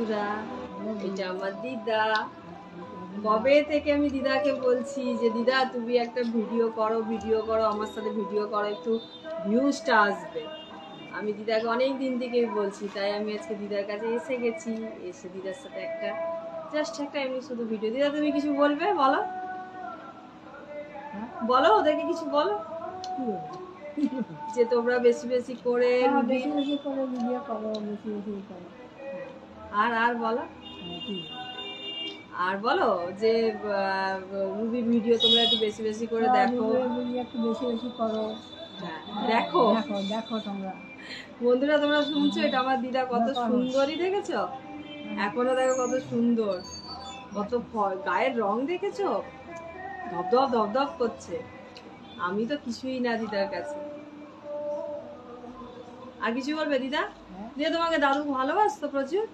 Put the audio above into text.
বন্ধুরা, এটা আমার দিদা। কবে থেকে আমি দিদাকে বলছি যে দিদা তুমি একটা ভিডিও করো আমার সাথে ভিডিও করো, একটু ভিউজটা আসবে। আমি দিদাকে অনেক দিন থেকেই বলছি, তাই আমি আজকে দিদার কাছে এসে গেছি। এসে দিদার সাথে জাস্ট একটা এমনি শুধু ভিডিও। দিদা তুমি কিছু বলবে? বলো বলো, ওদেরকে কিছু বলো যে তোমরা বেশি বেশি করে ভিডিও করো, বেশি বেশি করো। আর বলো, আর বলো যে রুবির ভিডিও তোমরা একটু বেশি বেশি করে দেখো, একটু বেশি বেশি করো। দেখো দেখো দেখো তোমরা বন্ধুরা, তোমরা শুনছো এটা আমার দিদা কত সুন্দরী, দেখেছো? এখনো দেখো কত সুন্দর, কত গায়ের রং দেখেছো, ধপধপ ধপধপ করছে। আমি তো কিছুই না দিদার কাছে। আর কিছু বলবে দিদা? দিদা তোমাকে দাদু ভালোবাসতো প্রচুর?